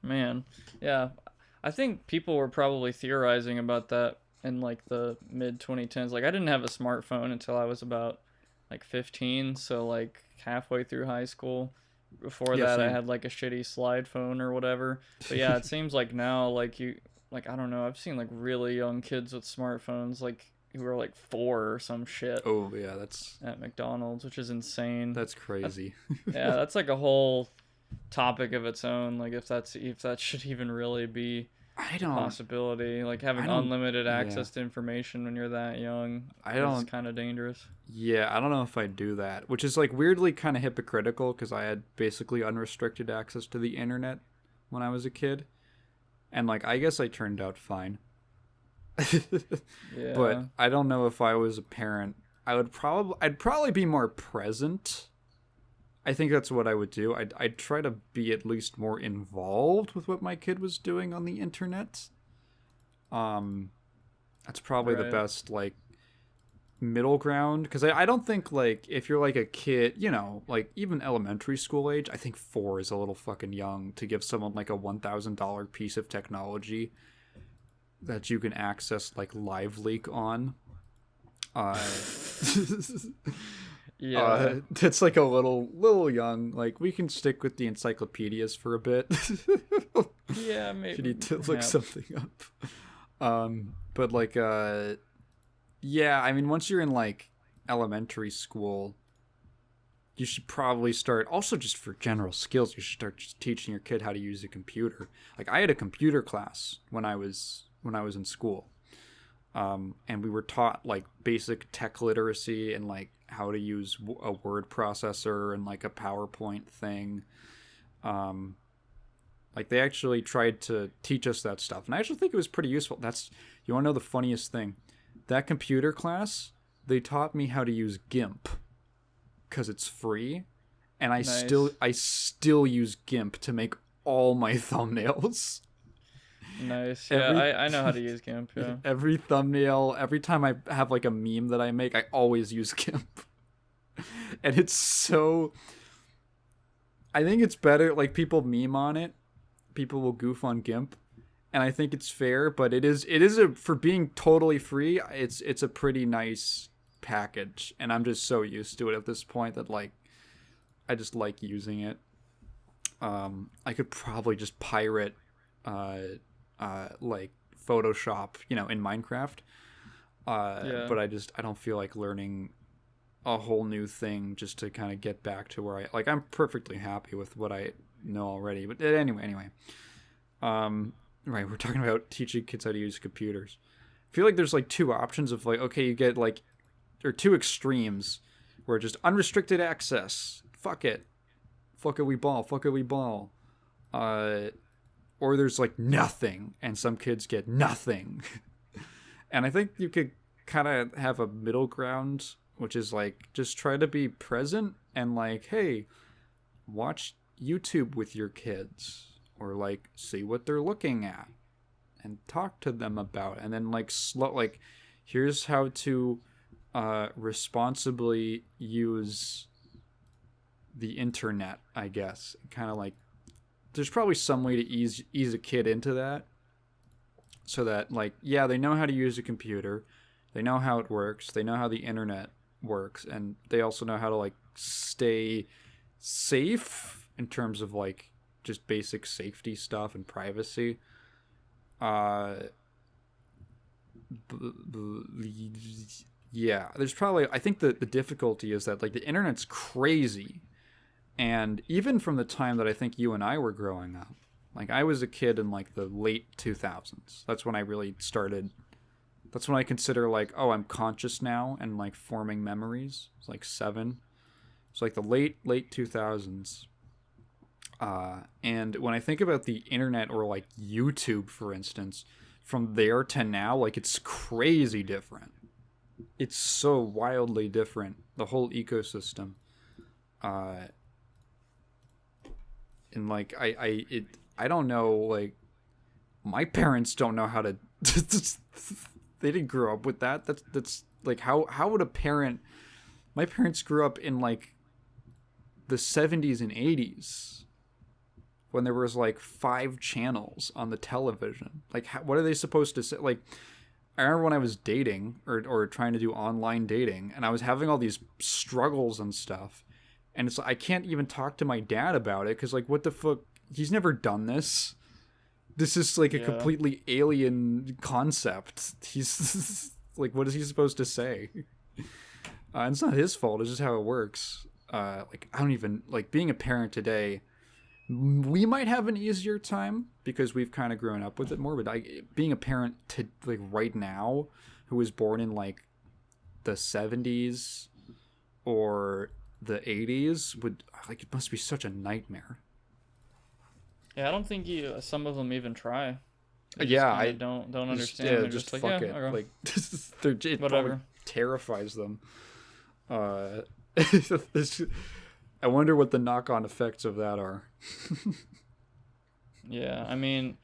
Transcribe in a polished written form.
Man, yeah. I think people were probably theorizing about that in like the mid 2010s. Like I didn't have a smartphone until I was about like 15, so like halfway through high school. Before Yeah, that I same. had like a shitty slide phone or whatever. But yeah, it seems like now like I don't know, I've seen like really young kids with smartphones like who are like 4 or some shit Oh yeah, that's at McDonald's, which is insane. that's That's crazy. yeah, that's like a whole topic of its own. Like if that should even really be I a don't. possibility. Like I having don't. unlimited Yeah. access to information when you're that young I is don't. kind of dangerous. Yeah, I don't know if I'd do that, which is like weirdly kind of hypocritical because I had basically unrestricted access to the internet when I was a kid, and like I guess I turned out fine. But Yeah. I don't know if I was a parent. I'd probably be more present. I think that's what I would do. I'd try to be at least more involved with what my kid was doing on the internet. Um, that's probably the Right. best like middle ground because I don't think like if you're like a kid, like even elementary school age, I think 4 is a little fucking young to give someone like a $1,000 piece of technology that you can access like live leak on. Uh, Yeah. it's like a little young. Like we can stick with the encyclopedias for a bit. Yeah, If you need maybe to look perhaps. something up. But like yeah, I mean once you're in like elementary school, you should probably start also just for general skills, you should start just teaching your kid how to use a computer. Like I had a computer class when I was in school. And we were taught like basic tech literacy and like how to use a word processor and like a PowerPoint thing. Um, like they actually tried to teach us that stuff, and I actually think it was pretty useful. That's you want to know the funniest thing? That computer class, they taught me how to use GIMP because it's free, and Nice. I still use GIMP to make all my thumbnails. Nice. Yeah, Every I know how to use GIMP, yeah. every thumbnail, every time I have like a meme that I make, I always use GIMP. And it's so I think it's better like people meme on it. People will goof on GIMP, and I think it's fair, but it is a for being totally free, it's a pretty nice package, and I'm just so used to it at this point that like I just like using it. I could probably just pirate uh like Photoshop, in Minecraft. Yeah. But I don't feel like learning a whole new thing just to kind of get back to where I like. I'm perfectly happy with what I know already. But anyway. Right, we're talking about teaching kids how to use computers. I feel like there's like two options of like, okay, you get like, or two extremes where just unrestricted access. Fuck it, we ball. Fuck it, we ball. Uh, or there's like nothing, and some kids get nothing. And I think you could kind of have a middle ground, which is like just try to be present and like, hey, watch YouTube with your kids or like see what they're looking at and talk to them about it. And then like slow like here's how to responsibly use the internet, I guess. Kind of like there's probably some way to ease a kid into that so that like yeah, they know how to use a computer, they know how it works, they know how the internet works, and they also know how to like stay safe in terms of like just basic safety stuff and privacy. Uh, yeah, there's probably I think the difficulty is that like the internet's crazy, and even from the time that I think you and I were growing up, like I was a kid in like the late 2000s. That's when I really started. That's when I consider like, oh, I'm conscious now and like forming memories. It's like 7. It's like the late 2000s. And when I think about the internet or like YouTube, for instance, from there to now, like it's crazy different. It's so wildly different. The whole ecosystem. Uh, and like I don't know, like my parents don't know how to they didn't grow up with that. That's like how would a parent my parents grew up in like the 70s and 80s. when there was like 5 channels on the television. Like, what are they supposed to say? Like, I remember when I was dating or trying to do online dating, and I was having all these struggles and stuff, and it's like, I can't even talk to my dad about it because, like, what the fuck? He's never done this. This is like a completely alien concept. He's like, what is he supposed to say? It's not his fault. It's just how it works. Like, I don't even like being a parent today. We might have an easier time because we've kind of grown up with it more. But being a parent to like right now, who was born in like the 70s or the 80s, would like it must be such a nightmare. Yeah, I don't think some of them even try. They I don't understand. Yeah, They're just like, fuck yeah, it. okay. Like it Whatever. probably terrifies them. I wonder what the knock-on effects of that are. Yeah, I mean,